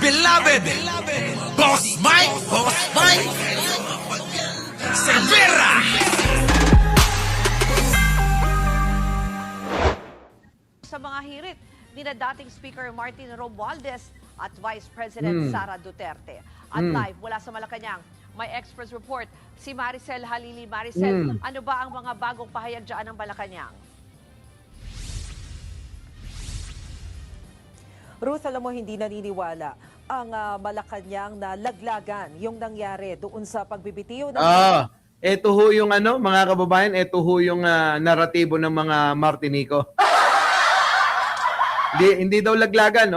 beloved, Boss Mike Cervera. Sa mga hirit ni na dating Speaker Martin Romualdez at Vice President Sara Duterte. At live mula sa Malacanang, may Express report si Maricel Halili. Maricel, ano ba ang mga bagong pahayag dyan ng Malacanang? Ruth, alam mo, hindi naniniwala ang Malacanang na laglagan yung nangyari doon sa pagbibitiw ng... Ito ho yung mga kababayan, ito ho yung naratibo ng mga Martinico. Hindi daw laglagan.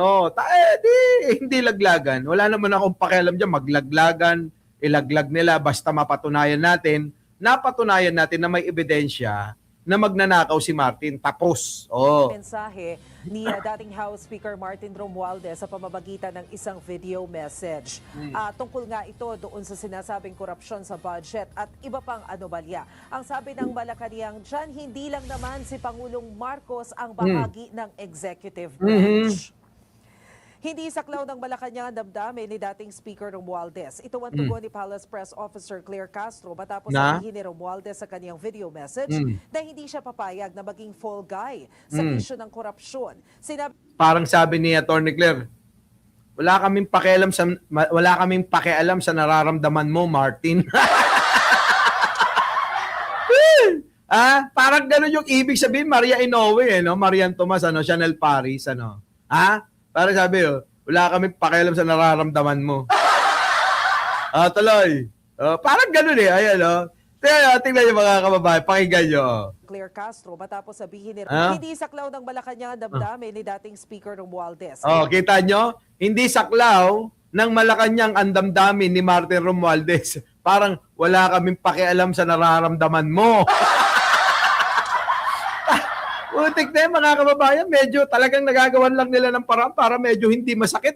Hindi laglagan. Wala naman akong pakialam diyan, maglaglagan, ilaglag nila basta mapatunayan natin na may ebidensya na magnanakaw si Martin. Tapos. Mensahe ni dating House Speaker Martin Romualdez sa pamamagitan ng isang video message. Tungkol nga ito doon sa sinasabing korupsyon sa budget at iba pang anomalya. Ang sabi ng Malacanang dyan, hindi lang naman si Pangulong Marcos ang bahagi ng executive branch. Hindi saklaw ng Malacanang ang damdamin ni dating Speaker Romualdez. Ito ang tugon ni Palace Press Officer Claire Castro matapos sabihin ni Romualdez sa kaniyang video message na hindi siya papayag na maging fall guy sa issue ng korupsyon. Parang sabi ni Atty. Claire, wala kaming pakialam sa nararamdaman mo, Martin. Parang gano'n yung ibig sabihin, Maria Inoue, Marian Tomas, Chanel Paris, Parang sabi, wala kaming pakialam sa nararamdaman mo. Tuloy. Parang gano'n ayan, tingnan niyo mga kababayan, pakinggan niyo. Claire Castro matapos sabihin ni hindi saklaw ng Malacanang ang damdamin ni dating Speaker Romualdez. Kita nyo? Hindi saklaw ng Malacanang ang damdamin ni Martin Romualdez. Parang wala kaming pakialam sa nararamdaman mo. Utik na mga kababayan, medyo talagang nagagawan lang nila ng paraan para medyo hindi masakit,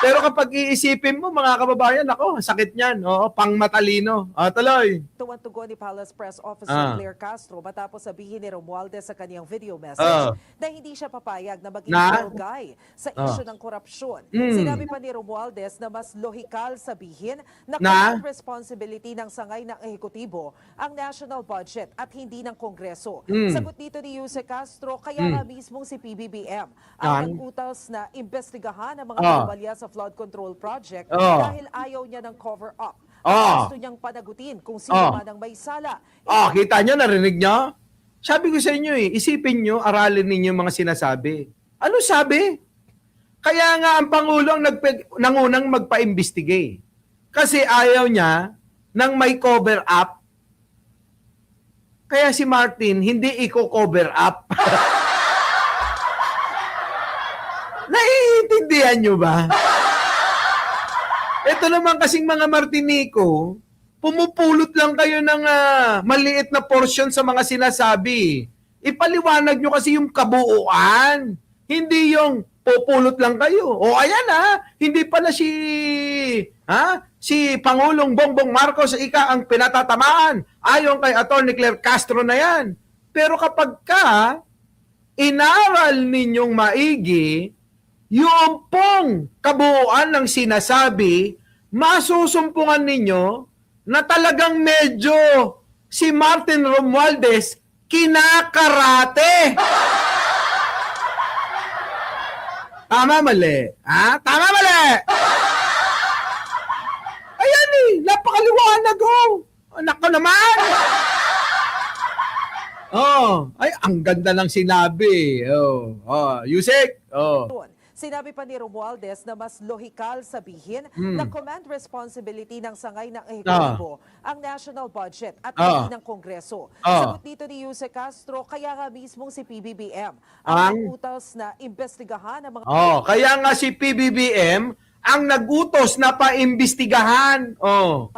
Pero kapag iisipin mo, mga kababayan, sakit niyan, pang matalino. Tuloy. Tuwan-tugon ni Palace Press Officer Claire Castro matapos sabihin ni Romualdez sa kaniyang video message na hindi siya papayag na maging fall guy sa issue ng korupsyon. Sinabi pa ni Romualdez na mas lohikal sabihin na common responsibility ng sangay ng ehekutibo ang national budget at hindi ng Kongreso. Sagot dito ni Yuse Castro, kaya nga mismong si PBBM ang nag-utos na imbestigahan ang mga anomalya sa flood control project dahil ayaw niya ng cover-up. Gusto niyang panagutin kung sino man ang may sala. Kita niyo, narinig niyo? Sabi ko sa inyo isipin niyo, aralin ninyo mga sinasabi. Ano sabi? Kaya nga ang Pangulo ang nangunang magpa-investigate. Kasi ayaw niya ng may cover-up. Kaya si Martin, hindi i-cover up. Naiintindihan niyo ba? Ito naman kasing mga Martinico, pumupulot lang kayo ng maliit na portion sa mga sinasabi. Ipaliwanag nyo kasi yung kabuuan. Hindi yung pupulot lang kayo. Ayan hindi pala si Pangulong Bongbong Marcos ang pinatatamaan. Ayon kay Atty. Claire Castro na yan. Pero kapag inaral ninyong maigi, yung pong kabuuan ng sinasabi, masusumpungan ninyo na talagang medyo si Martin Romualdez kinakarate. Tama, mali? Tama, mali? Ayan napakaliwanag Anak ko naman! Ay, ang ganda ng sinabi. Yusek. Sinabi pa ni Romualdez na mas lohikal sabihin na command responsibility ng sangay ng ehekutibo ang national budget at hindi ng Kongreso. Sagot dito ni Yuse Castro, kaya nga mismong si PBBM ang utos na imbestigahan ang mga... Kaya nga si PBBM ang nagutos na paimbestigahan.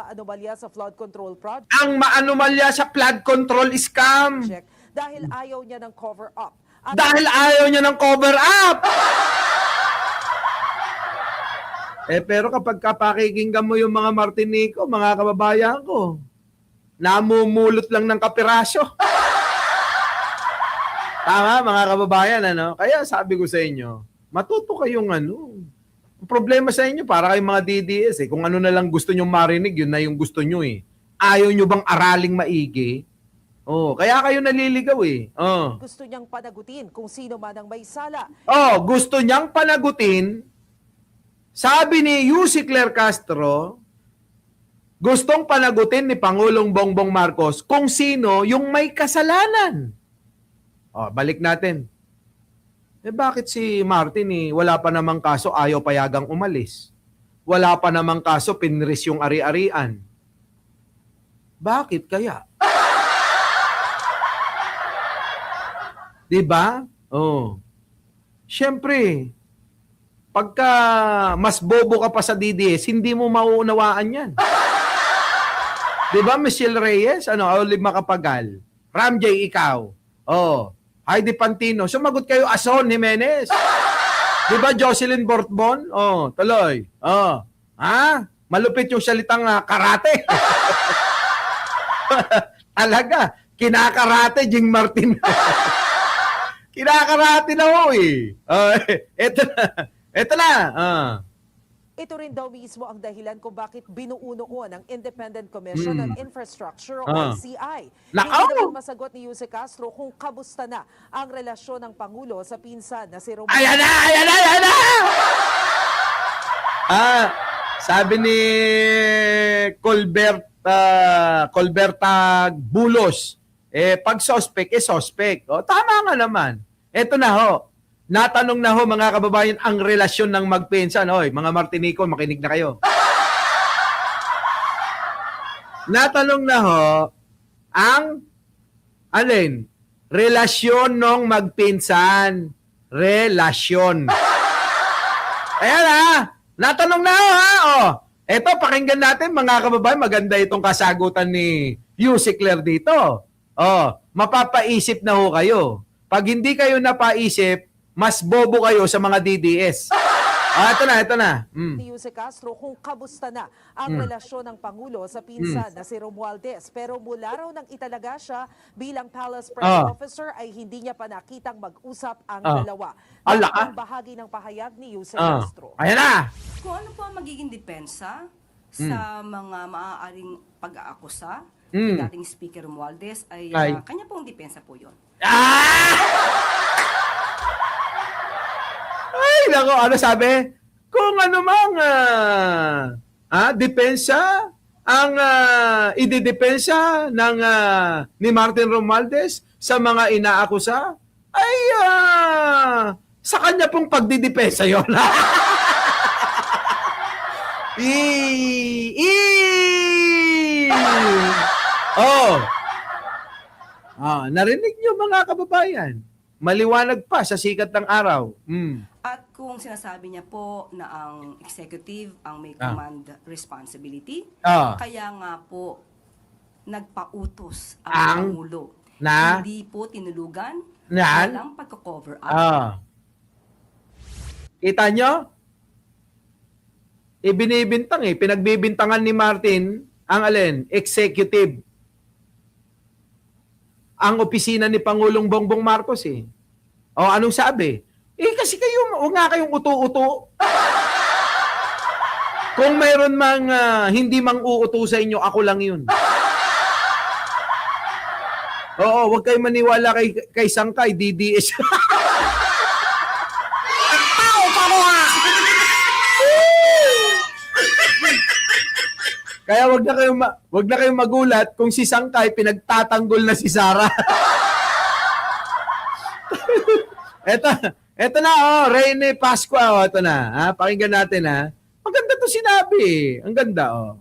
Anomalya sa flood control project. Ang maanomalya sa flood control scam. Dahil ayaw niya ng cover-up. Dahil ayaw niya ng cover-up! Pero kapag pakikinggan mo yung mga Martinico, mga kababayan ko, namumulot lang ng kapirasyo. Tama, mga kababayan, Kaya sabi ko sa inyo, matuto kayong Ang problema sa inyo, para kayong mga DDS eh. Kung ano na lang gusto nyong marinig, yun na yung gusto nyo eh. Ayaw nyo bang araling maigi? Oh, kaya kayo naliligaw eh. Oh. Gusto niyang panagutin kung sino man ang may sala. Oh, gusto niyang panagutin. Sabi ni Yussi Claire Castro, gustong panagutin ni Pangulong Bongbong Marcos kung sino yung may kasalanan. Oh, balik natin. Eh bakit si Martin wala pa namang kaso, ayaw payagang umalis? Wala pa namang kaso, pinris yung ari-arian. Bakit kaya? Diba? Oh. Siyempre, pagka mas bobo ka pa sa DDS, hindi mo mauunawaan yan. Diba, Michelle Reyes? Olive Macapagal? Ram J, ikaw? Oh. Heidi Pantino. Sumagot kayo, Ason Jimenez. Diba, Jocelyn Bortbon? Oh, tuloy. Oh. Ha? Malupit yung salitang karate. Talaga. Kinakarate, Jing Martin. Kinakarate na mo eh. Eto na. Ito rin daw mismo ang dahilan kung bakit binuo noon ang Independent Commission on Infrastructure o ICI. Nako! Hindi naman masagot ni Yussi Castro kung kamusta na ang relasyon ng Pangulo sa pinsan na si Romualdez. Ayan na! Sabi ni Colberta Bulos, pag suspect, suspect. O, tama nga naman. Eto na ho. Natanong na ho mga kababayan ang relasyon ng magpinsan. Oy, mga Martinico, makinig na kayo. Natanong na ho ang relasyon ng magpinsan. Relasyon. Ayan natanong na ho Eto, pakinggan natin mga kababayan, maganda itong kasagutan ni Yussi Claire dito. Mapapaisip na ho kayo. Pag hindi kayo napaisip, mas bobo kayo sa mga DDS. Ito na. Ni Yussi Castro kung kamusta na ang relasyon ng Pangulo sa pinsan na si Romualdez. Pero mula raw nang italaga siya bilang Palace Press Officer ay hindi niya pa nakitang mag-usap ang dalawa. Ang bahagi ng pahayag ni Yussi Castro. Ayan na! Kung ano po ang magiging depensa sa mga maaaring pag-aakusa ni dating Speaker Romualdez ay kanya pong depensa po yun. Ay, nako, ano sabi? Kung ano mang depensa ang ididepensa ng ni Martin Romualdez sa mga inaakusa, ay sa kanya pong pagdidepensa yun. Narinig niyo mga kababayan. Maliwanag pa sa sikat ng araw. At kung sinasabi niya po na ang executive ang may command responsibility, kaya nga po nagpautos ang Pangulo. Hindi po tinulugan walang pagka-cover up. Kita nyo? Ibinibintang pinagbibintangan ni Martin ang executive. Ang opisina ni Pangulong Bongbong Marcos anong sabi? Kasi kayo, huwag nga kayong uto-uto. Kung mayroon mang hindi mang uuto sa inyo, ako lang yun. Huwag kayong maniwala kay Sangkay, DDS. Kaya wag na kayong magulat kung si Sangkay pinagtatanggol na si Sara. Eto na Rene Pascua ito na. Pakinggan natin Maganda 'to sinabi. Ang ganda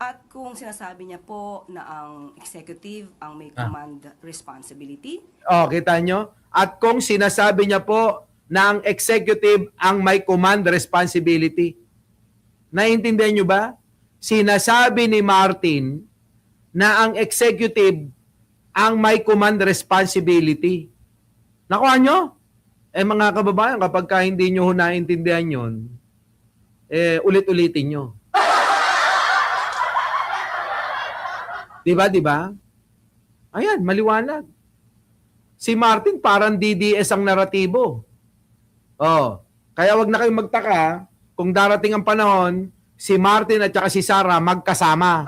At kung sinasabi niya po na ang executive ang may command responsibility, kita nyo? At kung sinasabi niya po na ang executive ang may command responsibility. Naiintindihan nyo ba? Sinasabi ni Martin na ang executive ang may command responsibility. Nakuha nyo? Mga kababayan, kapag hindi nyo naintindihan yun, ulit-ulitin nyo. Diba? Ayan, maliwanag. Si Martin parang DDS ang naratibo. Kaya wag na kayong magtaka kung darating ang panahon, si Martin at saka si Sara magkasama.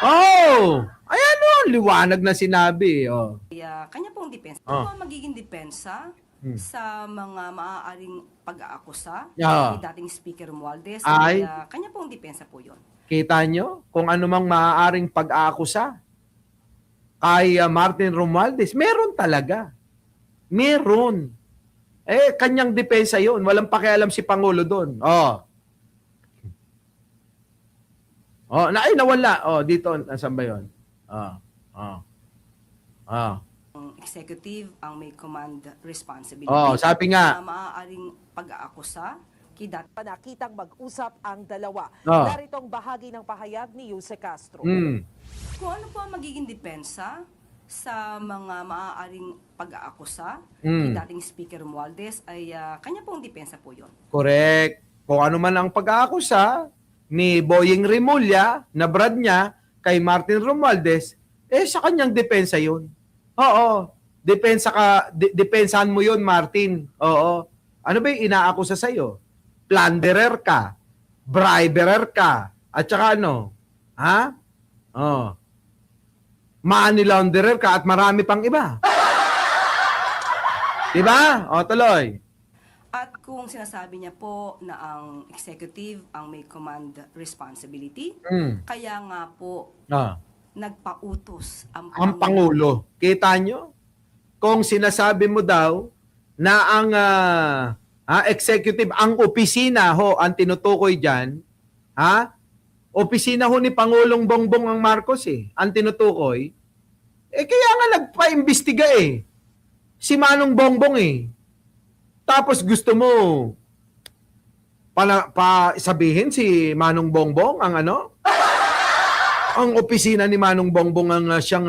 Oh! Ayan o, liwanag na sinabi. Oh. Kaya kanya pong depensa. Ah. Ano po ang magiging depensa sa mga maaaring pag-aakusa Yeah. ni dating Speaker Romualdez? Ay. Kaya kanya pong depensa po yun. Kita nyo kung ano mang maaaring pag-aakusa kay Martin Romualdez. Meron talaga. Meron. Kanyang depensa yun. Walang pakialam si Pangulo doon. Oh. Oh, nawala. Oh, dito, nasan ba yun? Ang executive ang may command responsibility. Oh, sabi nga. Na maaaring pag-aakusa kay dating Nakitang mag-usap ang dalawa. Ah. Naritong bahagi ng pahayag ni Jose Castro. kung ano po ang magiging depensa sa mga maaaring pag-aakusa Mm. kay dating Speaker Romualdez ay kanya pong depensa po yun. Correct. Kung ano man ang pag-aakusa ni Boying Rimulya, na brad niya, kay Martin Romualdez, sa kanyang depensa yun. Oo. Depensahan mo yun, Martin. Oo. Ano ba yung inaakusa sa'yo? Plunderer ka, briberer ka, at saka ano? Ha? Oh. Money launderer ka at marami pang iba. Diba? O, tuloy. At kung sinasabi niya po na ang executive ang may command responsibility, kaya nga po nagpautos Ang Pangulo. Kita nyo? Kung sinasabi mo daw na ang executive, ang opisina ho, ang tinutukoy dyan, opisina ho ni Pangulong Bongbong ang Marcos ang tinutukoy, kaya nga nagpa-imbestiga si Manong Bongbong Tapos gusto mo sabihin si Manong Bongbong ang ang opisina ni Manong Bongbong ang siyang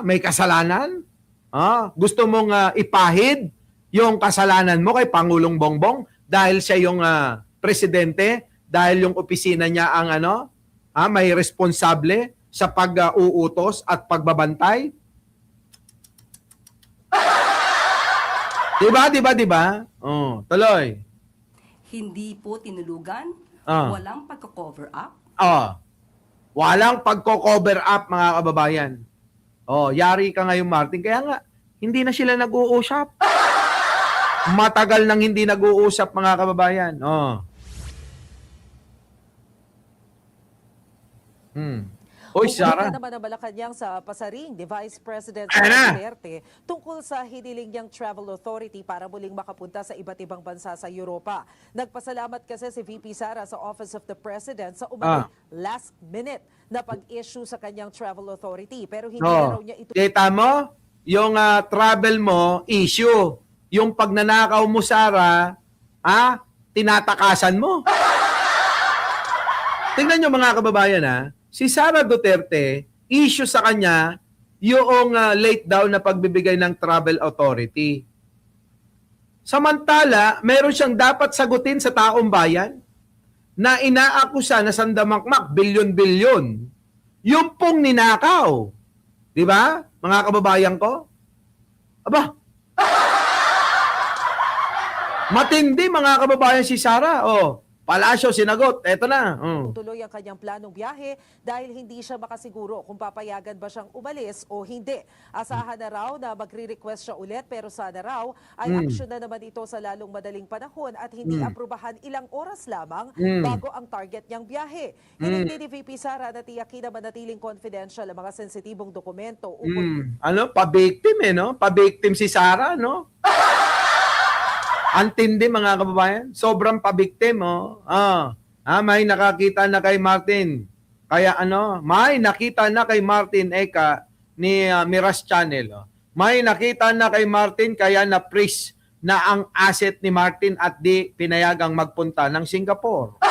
may kasalanan? Gusto mong ipahid yung kasalanan mo kay Pangulong Bongbong dahil siya yung presidente, dahil yung opisina niya ang may responsable sa pag-uutos at pagbabantay? Diba? Oh, tuloy. hindi po tinulugan, walang pagko-cover up. Walang pagko-cover up, mga kababayan. Yari ka ngayon, Martin. Kaya nga, hindi na sila nag-uusap. Matagal nang hindi nag-uusap, mga kababayan. Oy, Sara. Pupunta naman ang Malacanang sa pasaring ni Vice President Ayan na. Sara Duterte tungkol sa hiniling niyang travel authority para muling makapunta sa iba't ibang bansa sa Europa. Nagpasalamat kasi si VP Sara sa Office of the President sa umaling last minute na pag-issue sa kanyang travel authority. Pero hindi na raw niya ito. Kita mo? Yung travel mo, issue. Yung pagnanakaw mo, Sara, tinatakasan mo. Tingnan nyo, mga kababayan, si Sara Duterte, issue sa kanya yung late down na pagbibigay ng travel authority. Samantala, meron siyang dapat sagutin sa taong bayan na inaakusa na sandamakmak, bilyon-bilyon. Yung pong ninakaw. Di ba, mga kababayan ko? Aba, matindi, mga kababayan, si Sara. Palasyo, sinagot. Eto na. Tuloy ang kanyang planong biyahe dahil hindi siya makasiguro kung papayagan ba siyang umalis o hindi. Asahan na raw na magre-request siya ulit pero sana raw ay aksyon na naman ito sa lalong madaling panahon at hindi aprubahan ilang oras lamang bago ang target niyang biyahe. Hinindi ni VP Sara na tiyakin na manatiling confidential ang mga sensitibong dokumento. Pa-victim no? Pa-victim si Sara, no? Antindi, mga kababayan. Sobrang pabiktim, may nakakita na kay Martin. Kaya may nakita na kay Martin Eka ni Miras Channel. May nakita na kay Martin kaya na-freeze na ang asset ni Martin at di pinayagang magpunta ng Singapore.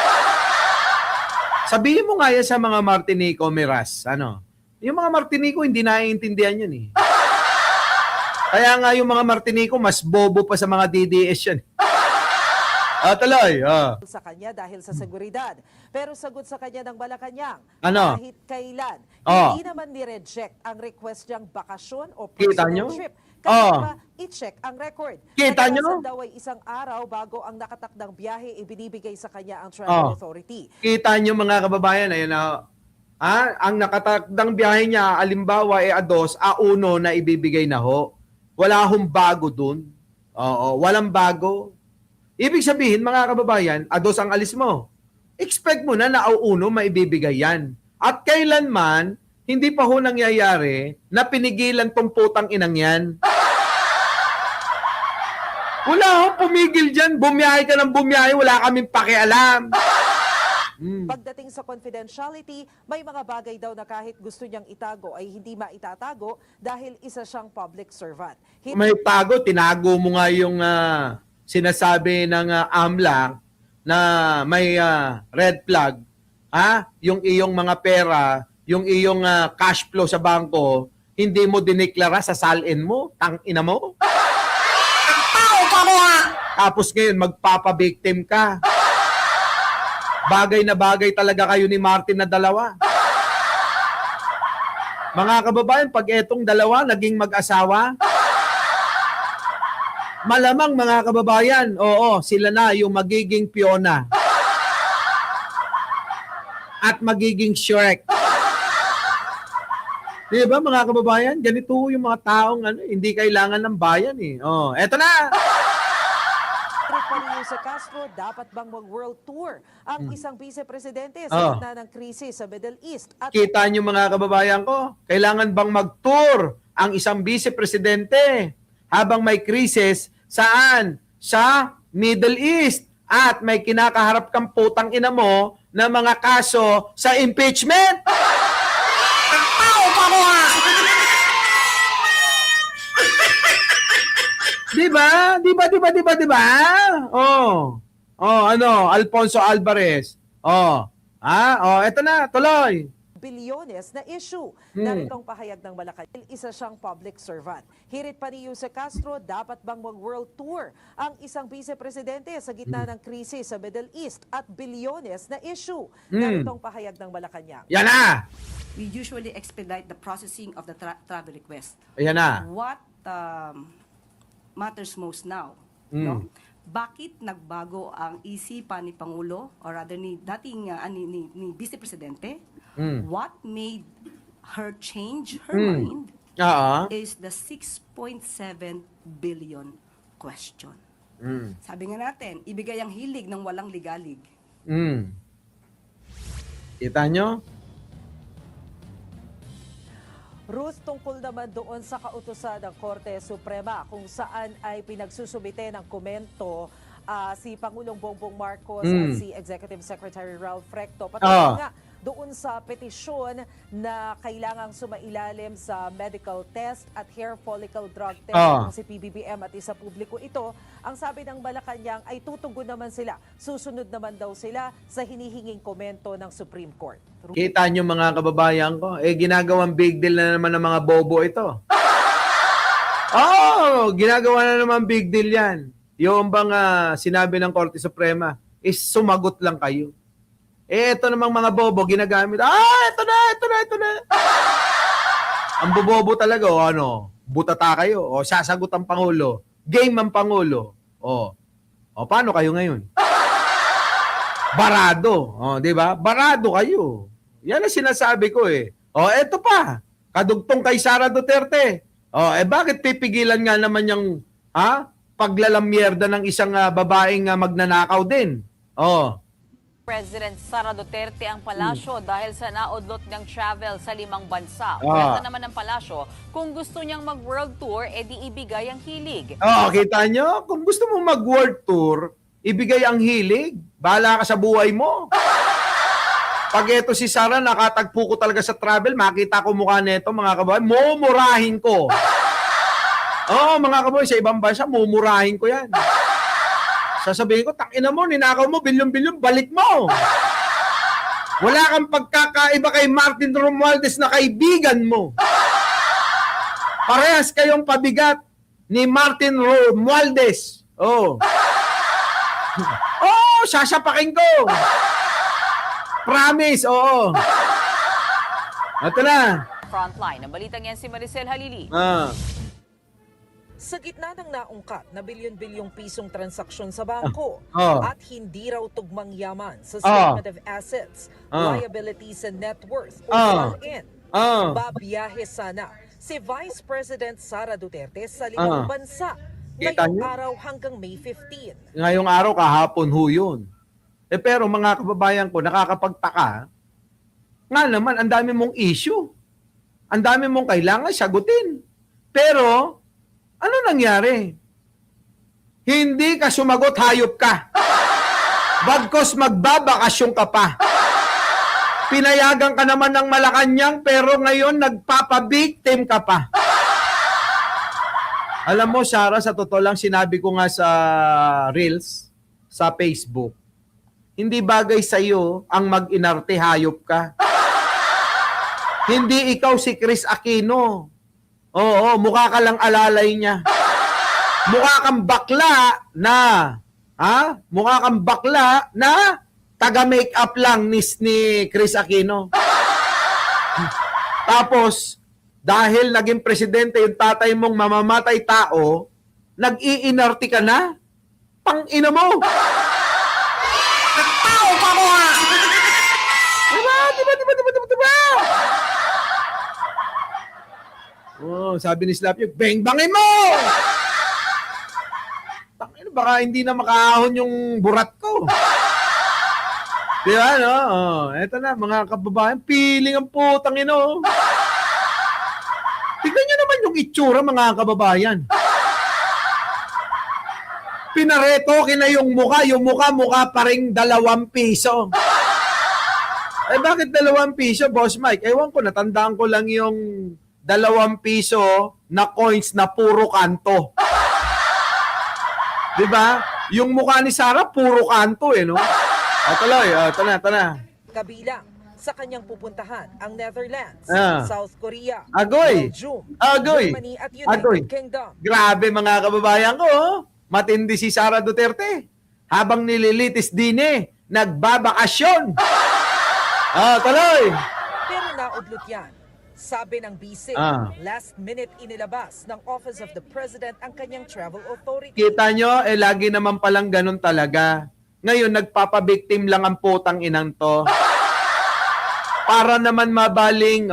Sabihin mo nga yan sa mga Martinico, Miras. Yung mga Martinico, hindi naiintindihan yun Kaya nga yung mga Martinico, mas bobo pa sa mga DDS yan. Tuloy. sa kanya dahil sa seguridad. Pero sagot sa kanya ng Malacanang, Ano? kahit kailan, Oh. hindi naman ni-reject ang request niyang bakasyon o Kita personal nyo? trip. Kasi Oh. ba, i-check ang record. Kita nyo? Kadalasan daw ay isang araw bago ang nakatakdang biyahe ibinibigay sa kanya ang travel Oh. authority. Kita nyo mga kababayan, ayun na, ang nakatakdang biyahe niya, alimbawa, A2, A1 na ibibigay na ho. Wala hong bago dun. Oo, walang bago. Ibig sabihin, mga kababayan, A2 ang alis mo. Expect mo na A1 maibibigay yan. At kailanman, hindi pa ho nangyayari na pinigilan tong putang inang yan. Wala ho, pumigil dyan. Bumiyahe ka ng bumiyahe, wala kaming pakialam. Pagdating sa confidentiality, may mga bagay daw na kahit gusto niyang itago ay hindi maitatago dahil isa siyang public servant. May tago, tinago mo nga yung sinasabi ng AMLA na may red flag, yung iyong mga pera, yung iyong cash flow sa bangko, hindi mo dineklara sa salin mo, tangina mo. Tao ka mo Tapos ngayon, magpapabiktim ka. Bagay na bagay talaga kayo ni Martin na dalawa. Mga kababayan, pag etong dalawa naging mag-asawa, malamang mga kababayan, oo, sila na yung magiging Fiona. At magiging Shrek. Di ba mga kababayan? Ganito yung mga taong hindi kailangan ng bayan eh. Oh, eto na! Sa Castro, dapat bang mag-world tour ang isang vice-presidente sa gitna ng krisis sa Middle East? At kita nyo mga kababayan ko, kailangan bang mag-tour ang isang vice-presidente habang may krisis saan? Sa Middle East. At may kinakaharap kang putang ina mo na mga kaso sa impeachment. Tao pa mo Diba? Diba? Alfonso Alvarez. Eto na, tuloy. bilyones na issue. Naritong pahayag ng Malacanang, isa siyang public servant. Hirit pa ni Jose Castro, dapat bang mag-world tour ang isang vice-presidente sa gitna ng krisis sa Middle East at bilyones na issue. Naritong pahayag ng Malacanang. Yan na! We usually expedite the processing of the travel request. Ayan na. What matters most now, no? Bakit nagbago ang isipan ni Pangulo or rather ni dating ni Vice Presidente? What made her change her mind is the 6.7 billion question. Sabi nga natin, ibigay ang hilig ng walang ligalig. Kita nyo? Ruth, tungkol naman doon sa kautusan ng Korte Suprema kung saan ay pinagsusumite ng komento si Pangulong Bongbong Marcos at si Executive Secretary Ralph Recto. Patuloy nga doon sa petisyon na kailangang sumailalim sa medical test at hair follicle drug test ng si PBBM at isa publiko ito. Ang sabi ng Malacanang ay tutugon naman sila. Susunod naman daw sila sa hinihinging komento ng Supreme Court. Kita nyo mga kababayan ko, ginagawang big deal na naman ng mga bobo ito. Ginagawa na naman big deal yan. Yung bang sinabi ng Korte Suprema is sumagot lang kayo. Ito namang mga bobo ginagamit. Ito na. Ang bobobo talaga, butata kayo, sasagot ang Pangulo. Game ang Pangulo. Paano kayo ngayon? Barado. Di ba? Barado kayo. Yan ang sinasabi ko eh. Eto pa. Kadugtong kay Sara Duterte. Bakit pipigilan nga naman yung paglalamyerda ng isang babaeng magnanakaw din? President Sara Duterte ang palasyo dahil sa naudlot niyang travel sa 5 bansa. Pwede naman ng palasyo, kung gusto niyang mag-world tour, edi ibigay ang hilig. Kita nyo? Kung gusto mo mag-world tour, ibigay ang hilig. Bahala ka sa buhay mo. Pag ito si Sara, nakatagpo ko talaga sa travel, makita ko mukha nito, mga kababayan, mumurahin ko. Mga kababayan, sa ibang bansa, mumurahin ko yan. Sasabihin ko, takina mo, ninakaw mo, bilyon-bilyon, balik mo. Wala kang pagkakaiba kay Martin Romualdez na kaibigan mo. Parehas kayong pabigat ni Martin Romualdez. Oo, sasapakin ko. Promise, oo. Ito na. Frontline. Ang balitang yan si Maricel Halili. Sa gitna ng naungkat na bilyon-bilyong pisong transaksyon sa bangko at hindi raw tugmang yaman sa Statement of Assets, Liabilities and Net Worth o SALN, babiyahe sana si Vice President Sara Duterte sa 5 bansa ngayong araw hanggang May 15. Ngayong araw, kahapon ho yun. Pero mga kababayan ko, nakakapagtaka, nga naman, ang dami mong issue. Ang dami mong kailangan sagutin. Pero, ano nangyari? Hindi ka sumagot, hayop ka. Bagkos magbabakasyon ka pa. Pinayagan ka naman ng Malacanang, pero ngayon nagpapabiktim ka pa. Alam mo, Sarah, sa totoo lang, sinabi ko nga sa Reels, sa Facebook, hindi bagay sa iyo ang mag-inarte, hayop ka. Hindi ikaw si Chris Aquino. Oo, mukha ka lang alalay niya. Mukha kang bakla na, mukha kang bakla na taga-makeup lang ni Chris Aquino. Tapos, dahil naging presidente yung tatay mong mamamatay tao, nag-iinarte ka na? Pang-ina mo! Tao pa mo ha! Diba? Oh, sabi ni Slapyog, bang-bangin mo! Tangina, baka hindi na makaahon yung burat ko. Di ba, no? Oh, eto na, mga kababayan, piling ang putang ino. Tignan nyo naman yung itsura, mga kababayan. Pinareto kina yung mukha pa rin 2 piso. Eh bakit 2 piso, Boss Mike? Ewan ko, natandaan ko lang yung 2 piso na coins na puro kanto. Diba? Yung mukha ni Sarah, puro kanto no? O tuloy, ito na. Kabilang sa kanyang pupuntahan ang Netherlands, South Korea, Agoy! Belgium, Agoy! Germany at United Agoy! Kingdom. Grabe mga kababayan ko, matindi si Sara Duterte. Habang nililitis din nagbabakasyon. Tuloy! Pero naudlot yan. Sabi ng BC, last minute inilabas ng Office of the President ang kanyang travel authority. Kita nyo, lagi naman palang ganun talaga. Ngayon, nagpapabiktim lang ang putang inang to. Para naman mabaling,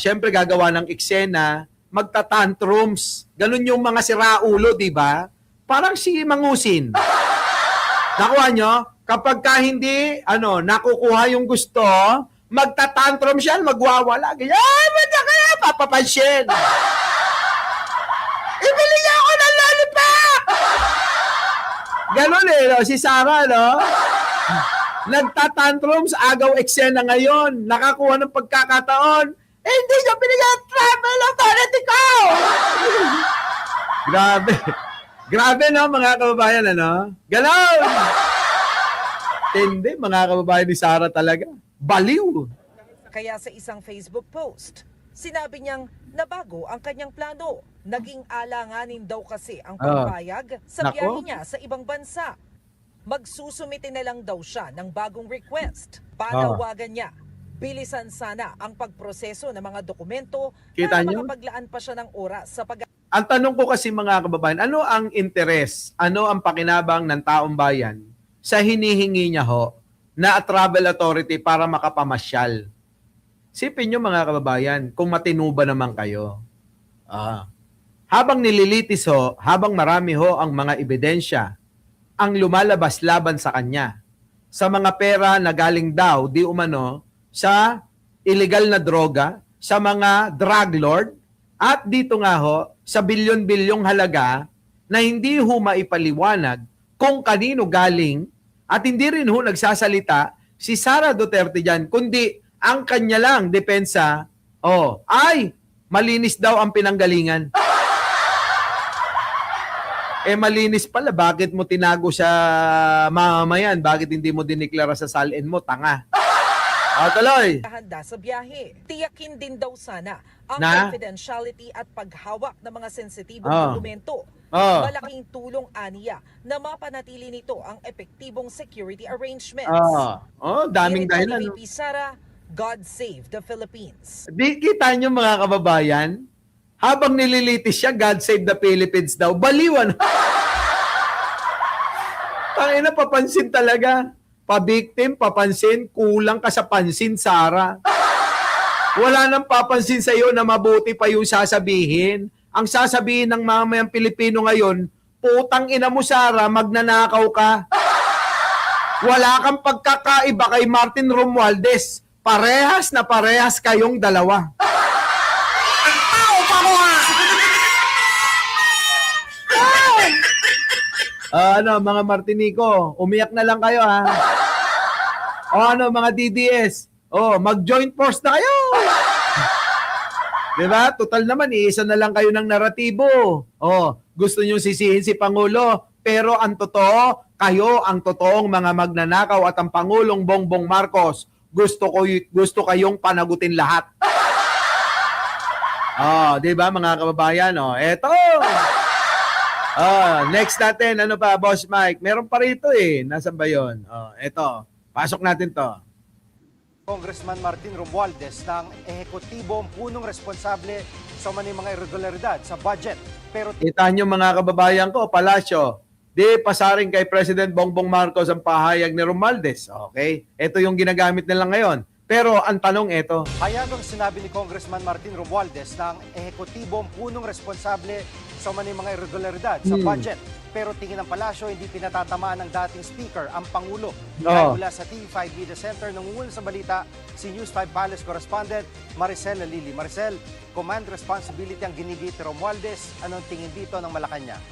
syempre gagawa ng eksena, magtatantrums. Ganun yung mga siraulo, di ba? Parang si Mangusin. Nakuha nyo? Kapag ka hindi, nakukuha yung gusto, magtatantrum siya, magwawala. Ay, ba't ka kaya papapansin? Ibili niya ako ng lollipop! Ganun no? Si Sarah, no? Nagtatantrums, agaw eksena ngayon, nakakuha ng pagkakataon, hindi niya binigyan travel authority ko! Grabe, no, mga kababayan, Ganon! Tindi, mga kababayan ni Sarah talaga. Baliw! Kaya sa isang Facebook post, sinabi niyang nabago ang kanyang plano. Naging alanganin daw kasi ang pagpayag sa biyahe niya sa ibang bansa. Magsusumite na lang daw siya ng bagong request. Panawagan niya, bilisan sana ang pagproseso ng mga dokumento para makapaglaan pa siya ng oras sa Ang tanong ko kasi mga kababayan, ano ang interes, ano ang pakinabang ng taong bayan sa hinihingi niya na travel authority para makapamasyal? Sipin nyo mga kababayan, kung matinuba naman kayo. Habang nililitis habang marami ang mga ebidensya, ang lumalabas laban sa kanya sa mga pera na galing daw di umano sa illegal na droga, sa mga drug lord, at dito nga sa bilyon-bilyong halaga na hindi maipaliwanag kung kanino galing at hindi rin nagsasalita si Sara Duterte dyan, kundi ang kanya lang depensa, ay malinis daw ang pinanggalingan. Malinis pala, bakit mo tinago sa mamamayan? Bakit hindi mo diniklara sa salin mo? Tanga. Tuloy. handa sa biyahe. Tiyakin din daw sana ang confidentiality at paghawak ng mga sensitibong dokumento Oh. Malaking tulong aniya na mapanatili nito ang epektibong security arrangements. Daming Init dahilan. ni No? VP Sara, God save the Philippines. Di kita nyo mga kababayan, habang nililitis siya, God save the Philippines daw, baliwan. Tangina, papansin talaga. Pa-victim, papansin, kulang ka sa pansin, Sara. Wala nang papansin sa iyo na mabuti pa yung sasabihin. Ang sasabihin ng mamayang Pilipino ngayon, putang ina mo, Sara, magnanakaw ka. Wala kang pagkakaiba kay Martin Romualdez. Parehas na parehas kayong dalawa. Mga Martinico, umiyak na lang kayo, ha? Mga DDS, mag-joint force na kayo. Diba? Total naman, iisa na lang kayo ng naratibo. Gusto nyo sisihin si Pangulo, pero ang totoo, kayo ang totoong mga magnanakaw at ang Pangulong Bongbong Marcos, gusto kayong panagutin lahat. Diba mga kababayan? Eto. Next natin, ano pa, Boss Mike? Meron pa rito Nasaan ba yun? Eto. Pasok natin to. Congressman Martin Romualdez ng ehekutibong punong responsable sa mga irregularidad sa budget. Pero Kita nyo mga kababayan ko, Palasyo, di pasaring kay President Bongbong Marcos ang pahayag ni Romualdez. Okay? Ito yung ginagamit nila ngayon. Pero ang tanong ito, hayagang sinabi ni Congressman Martin Romualdez ng ehekutibong punong responsable sa mga irregularidad sa budget. Pero tingin ng palasyo, hindi pinatatamaan ng dating speaker ang Pangulo. Dahil mula sa TV5 Media Center, nangunguna sa balita si News 5 Palace correspondent Maricel Lalili. Maricel, command responsibility ang ginigit ni Romualdez. Anong tingin dito ng Malacanang?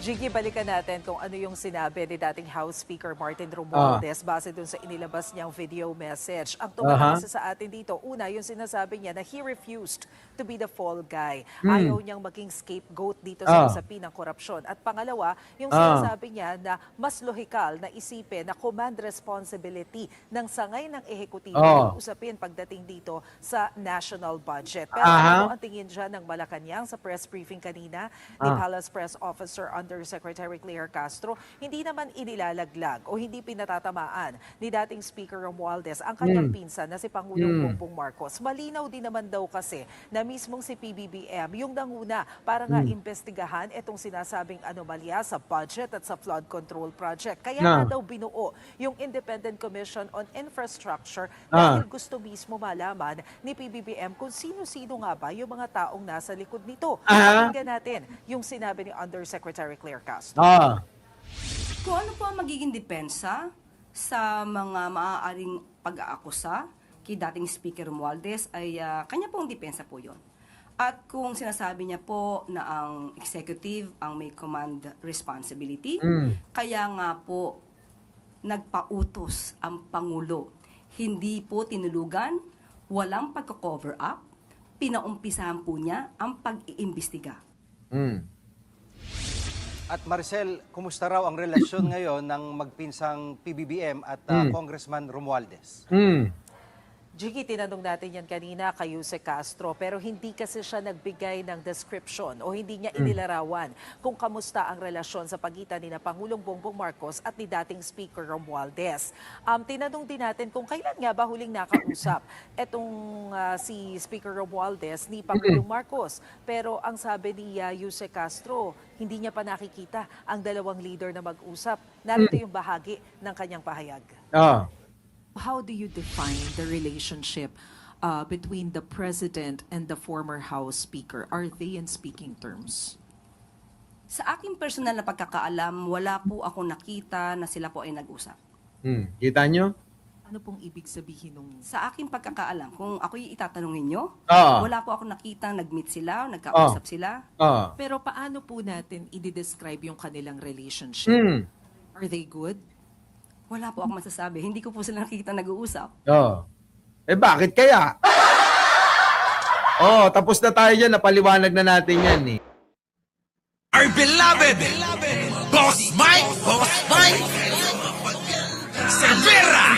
Jiggy, balikan natin kung ano yung sinabi ni dating House Speaker Martin Romualdez base dun sa inilabas niyang video message. Ang tumakas sa atin dito, una, yung sinasabi niya na he refused to be the fall guy. Ayaw niyang maging scapegoat dito sa usapin ng korupsyon. At pangalawa, yung sinasabi niya na mas lohikal na isipin na command responsibility ng sangay ng ehekutibo yung usapin pagdating dito sa national budget. Pero ano ang tingin dyan ng Malacanang sa press briefing kanina ni Palace Press Officer Undersecretary Claire Castro, hindi naman inilalaglag o hindi pinatatamaan ni dating Speaker Romualdez ang kanyang pinsan na si Pangulong Bongbong Marcos. Malinaw din naman daw kasi na mismong si PBBM yung nanguna para nga investigahan itong sinasabing anomalya sa budget at sa flood control project. Kaya nga daw binuo yung Independent Commission on Infrastructure dahil gusto mismo malaman ni PBBM kung sino-sino nga ba yung mga taong nasa likod nito. Pakinggan natin yung sinabi ni Undersecretary Claire Castro. Kung ano po ang magiging depensa sa mga maaaring pag-aakusa kay dating Speaker Romualdez ay kanya pong depensa po yon. At kung sinasabi niya po na ang executive ang may command responsibility, kaya nga po nagpautos ang Pangulo. Hindi po tinulugan, walang pagka-cover up, pinaumpisahan po niya ang pag-iimbestiga. At Maricel, kumusta raw ang relasyon ngayon ng magpinsang PBBM at Congressman Romualdez? Jiggy, tinanong natin yan kanina kay Jose Castro, pero hindi kasi siya nagbigay ng description o hindi niya inilarawan kung kamusta ang relasyon sa pagitan ni na Pangulong Bongbong Marcos at ni dating Speaker Romualdez. Tinanong din natin kung kailan nga ba huling nakausap etong si Speaker Romualdez ni Pangulong Marcos. Pero ang sabi ni Jose Castro, hindi niya pa nakikita ang dalawang leader na mag-usap. Narito yung bahagi ng kanyang pahayag. How do you define the relationship between the President and the former House Speaker? Are they in speaking terms? Sa aking personal na pagkakaalam, wala po ako nakita na sila po ay nag-usap. Kita nyo? Ano pong ibig sabihin nung... Sa aking pagkakaalam, kung ako'y itatanungin nyo, wala po ako nakita nag-meet sila, nagkausap sila. Pero paano po natin i-describe yung kanilang relationship? Are they good? Wala po ako masasabi. Hindi ko po sila nakikita nag-uusap. Bakit kaya? Tapos na tayo dyan. Napaliwanag na natin yan Our beloved Boss Mike Cervera.